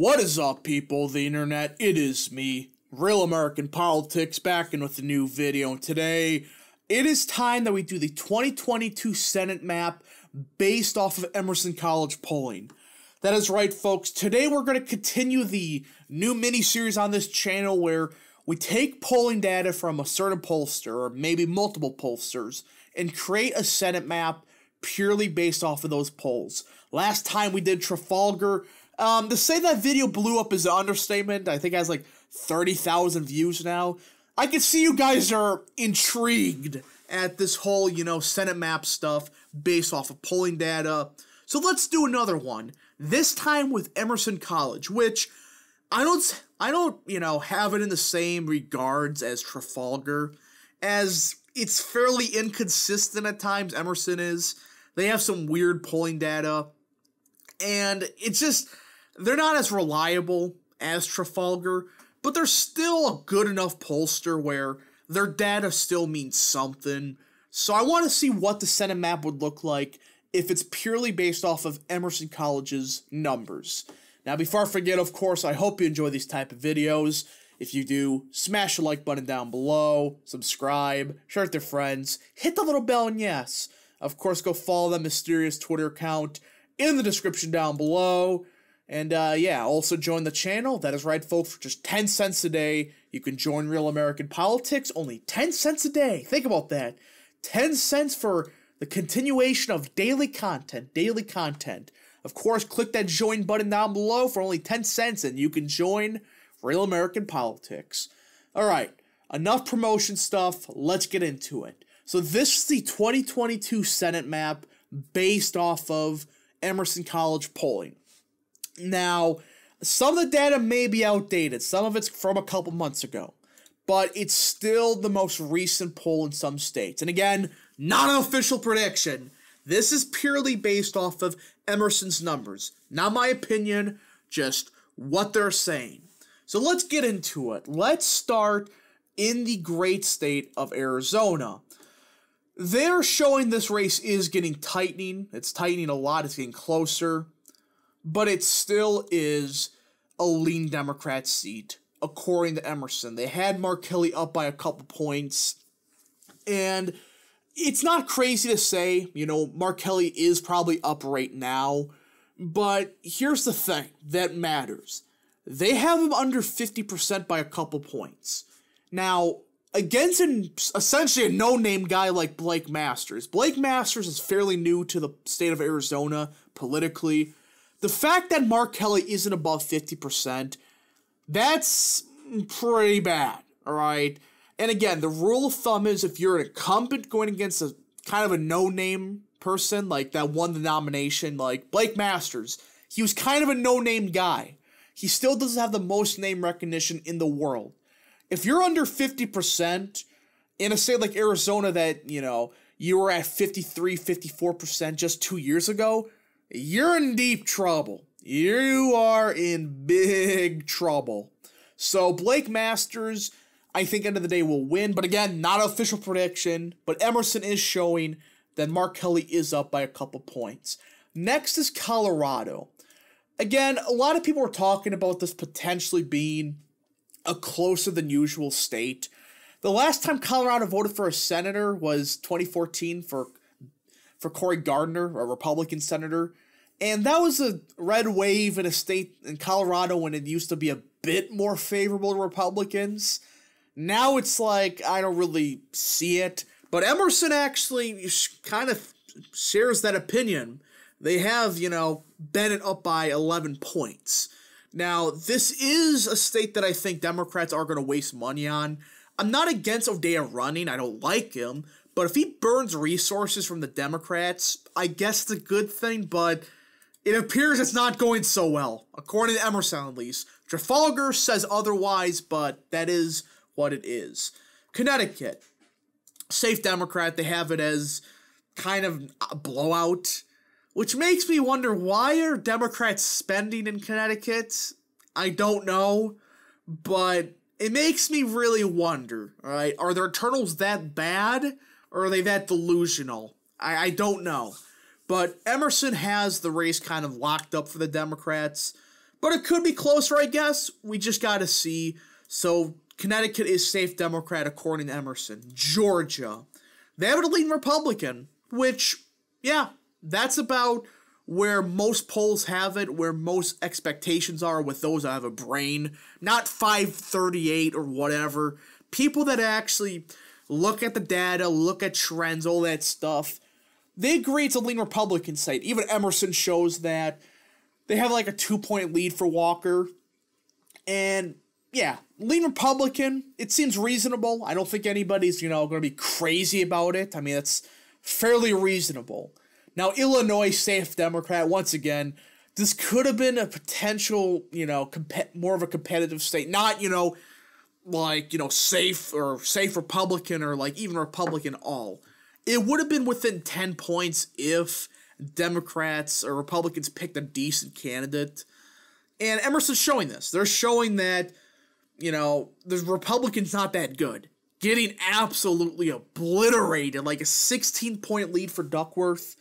What is up, people of the internet? It is me, Real American Politics, back in with a new video. And today, it is time that we do the 2022 Senate map based off of Emerson College polling. That is right, folks. Today, we're going to continue the new mini-series on this channel where we take polling data from a certain pollster, or maybe multiple pollsters, and create a Senate map purely based off of those polls. Last time we did Trafalgar. To say that video blew up is an understatement. I think it has like 30,000 views now. I can see you guys are intrigued at this whole, Senate map stuff based off of polling data. So let's do another one. This time with Emerson College, which I don't, have it in the same regards as Trafalgar, as it's fairly inconsistent at times. Emerson is. They have some weird polling data, and it's just, they're not as reliable as Trafalgar, but they're still a good enough pollster where their data still means something. So I want to see what the Senate map would look like if it's purely based off of Emerson College's numbers. Now, before I forget, of course, I hope you enjoy these type of videos. If you do, smash the like button down below, subscribe, share with your friends, hit the little bell, and yes, of course, go follow that mysterious Twitter account in the description down below. And also join the channel. That is right, folks, for just 10 cents a day, you can join Real American Politics. Only 10 cents a day. Think about that. 10 cents for the continuation of daily content. Of course, click that join button down below for only 10 cents, and you can join Real American Politics. All right, enough promotion stuff. Let's get into it. So this is the 2022 Senate map based off of Emerson College polling. Now, some of the data may be outdated. Some of it's from a couple months ago. But it's still the most recent poll in some states. And again, not an official prediction. This is purely based off of Emerson's numbers. Not my opinion, just what they're saying. So let's get into it. Let's start in the great state of Arizona. They're showing this race is tightening. It's tightening a lot. It's getting closer. But it still is a lean Democrat seat, according to Emerson. They had Mark Kelly up by a couple points. And it's not crazy to say, Mark Kelly is probably up right now. But here's the thing that matters. They have him under 50% by a couple points. Now, against essentially a no-name guy like Blake Masters. Blake Masters is fairly new to the state of Arizona politically. The fact that Mark Kelly isn't above 50%, that's pretty bad, all right? And again, the rule of thumb is if you're an incumbent going against a kind of a no-name person, like that won the nomination, like Blake Masters, he was kind of a no-name guy. He still doesn't have the most name recognition in the world. If you're under 50% in a state like Arizona that, you were at 53, 54% just 2 years ago, you're in deep trouble. You are in big trouble. So Blake Masters, I think end of the day will win. But again, not an official prediction. But Emerson is showing that Mark Kelly is up by a couple points. Next is Colorado. Again, a lot of people were talking about this potentially being a closer than usual state. The last time Colorado voted for a senator was 2014 for Cory Gardner, a Republican senator. And that was a red wave in a state in Colorado when it used to be a bit more favorable to Republicans. Now it's like, I don't really see it. But Emerson actually kind of shares that opinion. They have, Bennett up by 11 points. Now, this is a state that I think Democrats are going to waste money on. I'm not against O'Dea running. I don't like him. But if he burns resources from the Democrats, I guess it's a good thing, but it appears it's not going so well, according to Emerson at least. Trafalgar says otherwise, but that is what it is. Connecticut, safe Democrat, they have it as kind of a blowout, which makes me wonder, why are Democrats spending in Connecticut? I don't know, but it makes me really wonder, all right? Are their internals that bad, or are they that delusional? I don't know. But Emerson has the race kind of locked up for the Democrats. But it could be closer, I guess. We just got to see. So Connecticut is safe Democrat according to Emerson. Georgia, they have a leading Republican, which, yeah, that's about where most polls have it, where most expectations are with those that have a brain, not 538 or whatever. People that actually look at the data, look at trends, all that stuff, they agree it's a lean Republican state. Even Emerson shows that. They have like a 2-point lead for Walker. And yeah, lean Republican, it seems reasonable. I don't think anybody's, going to be crazy about it. I mean, it's fairly reasonable. Now, Illinois, safe Democrat, once again, this could have been a potential, more of a competitive state. Not, safe Republican or like even Republican all. It would have been within 10 points if Democrats or Republicans picked a decent candidate. And Emerson's showing this. They're showing that, the Republicans not that good. Getting absolutely obliterated, like a 16-point lead for Duckworth.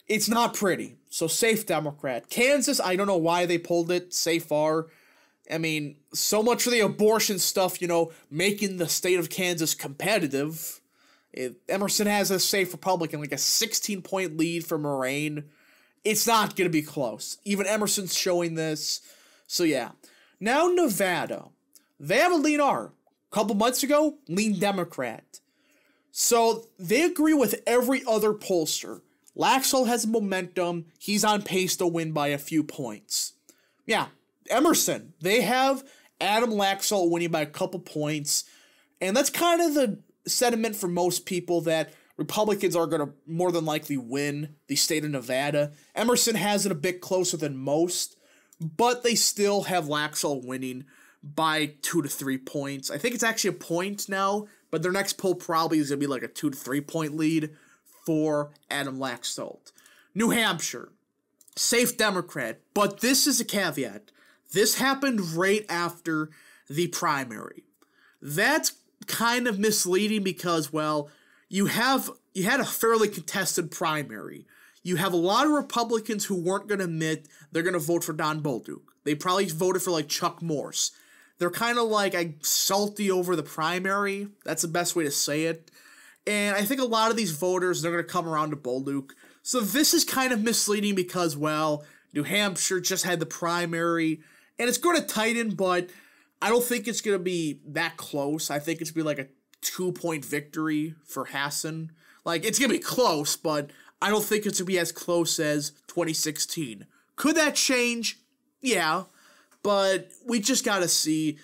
It's not pretty. So safe Democrat. Kansas, I don't know why they pulled it. Safe far. I mean, so much for the abortion stuff, making the state of Kansas competitive. Emerson has a safe Republican, like a 16-point lead for Moraine. It's not going to be close. Even Emerson's showing this. So yeah. Now Nevada. They have a lean R. A couple months ago, lean Democrat. So they agree with every other pollster. Laxalt has momentum. He's on pace to win by a few points. Yeah, Emerson. They have Adam Laxalt winning by a couple points. And that's kind of the sentiment for most people that Republicans are going to more than likely win the state of Nevada. Emerson has it a bit closer than most, but they still have Laxalt winning by 2 to 3 points. I think it's actually a point now, but their next poll probably is going to be like a 2 to 3 point lead for Adam Laxalt. New Hampshire, safe Democrat, but this is a caveat. This happened right after the primary. That's kind of misleading because, well, you had a fairly contested primary. You have a lot of Republicans who weren't going to admit they're going to vote for Don Bolduc. They probably voted for like Chuck Morse. They're kind of like salty over the primary. That's the best way to say it. And I think a lot of these voters, they're going to come around to Bolduc. So this is kind of misleading because, well, New Hampshire just had the primary. And it's going to tighten, but I don't think it's going to be that close. I think it's going to be like a 2-point victory for Hassan. Like, it's going to be close, but I don't think it's going to be as close as 2016. Could that change? Yeah, but we just got to see.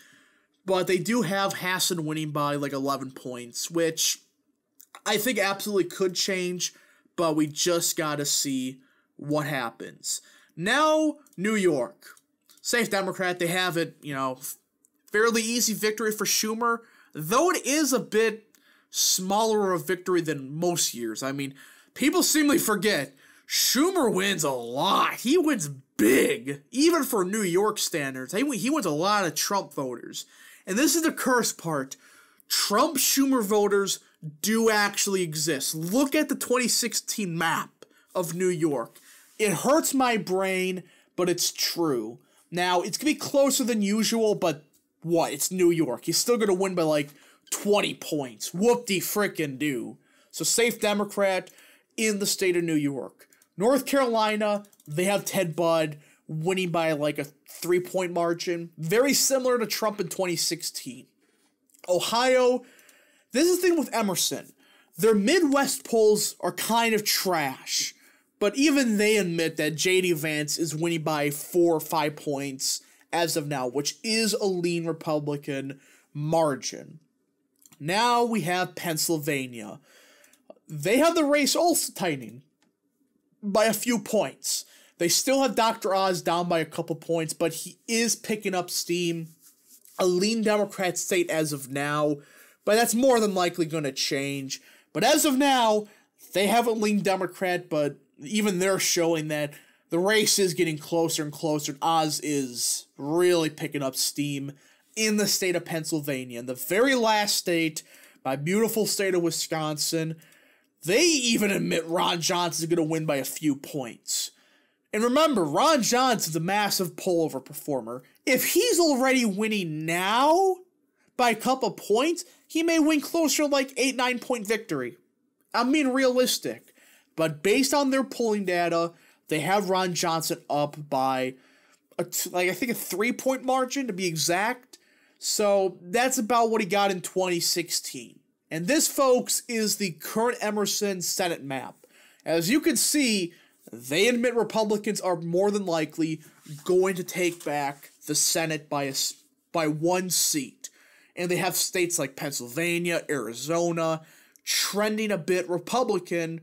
But they do have Hassan winning by like 11 points, which I think absolutely could change, but we just got to see what happens. Now, New York. Safe Democrat, they have it, fairly easy victory for Schumer, though it is a bit smaller of a victory than most years. I mean, people seemingly forget, Schumer wins a lot. He wins big, even for New York standards. He wins a lot of Trump voters. And this is the curse part. Trump-Schumer voters do actually exist. Look at the 2016 map of New York. It hurts my brain, but it's true. Now, it's going to be closer than usual, but what? It's New York. He's still going to win by like 20 points. Whoop-de-frickin-do. So safe Democrat in the state of New York. North Carolina, they have Ted Budd winning by like a 3-point margin. Very similar to Trump in 2016. Ohio, this is the thing with Emerson. Their Midwest polls are kind of trash. But even they admit that J.D. Vance is winning by 4 or 5 points as of now, which is a lean Republican margin. Now we have Pennsylvania. They have the race also tightening by a few points. They still have Dr. Oz down by a couple points, but he is picking up steam. A lean Democrat state as of now, but that's more than likely going to change. But as of now, they have a lean Democrat, but even they're showing that the race is getting closer and closer. Oz is really picking up steam in the state of Pennsylvania. In the very last state, my beautiful state of Wisconsin, they even admit Ron Johnson is going to win by a few points. And remember, Ron Johnson's a massive pullover performer. If he's already winning now by a couple points, he may win closer to like 8-9 point victory. I'm being realistic. But based on their polling data, they have Ron Johnson up by I think a 3-point margin to be exact. So that's about what he got in 2016. And this, folks, is the current Emerson Senate map. As you can see, they admit Republicans are more than likely going to take back the Senate by 1 seat. And they have states like Pennsylvania, Arizona, trending a bit Republican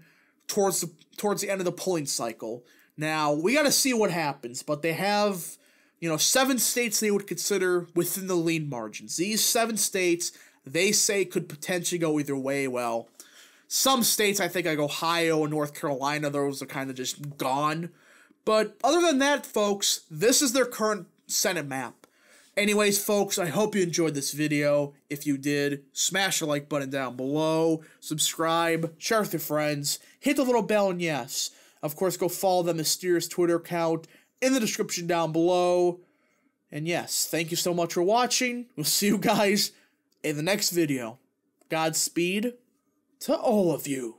towards the end of the polling cycle. Now, we got to see what happens, but they have, 7 states they would consider within the lean margins. These 7 states, they say, could potentially go either way. Well, some states, I think like Ohio and North Carolina, those are kind of just gone. But other than that, folks, this is their current Senate map. Anyways, folks, I hope you enjoyed this video. If you did, smash the like button down below, subscribe, share with your friends, hit the little bell, and yes, of course, go follow the mysterious Twitter account in the description down below. And yes, thank you so much for watching. We'll see you guys in the next video. Godspeed to all of you.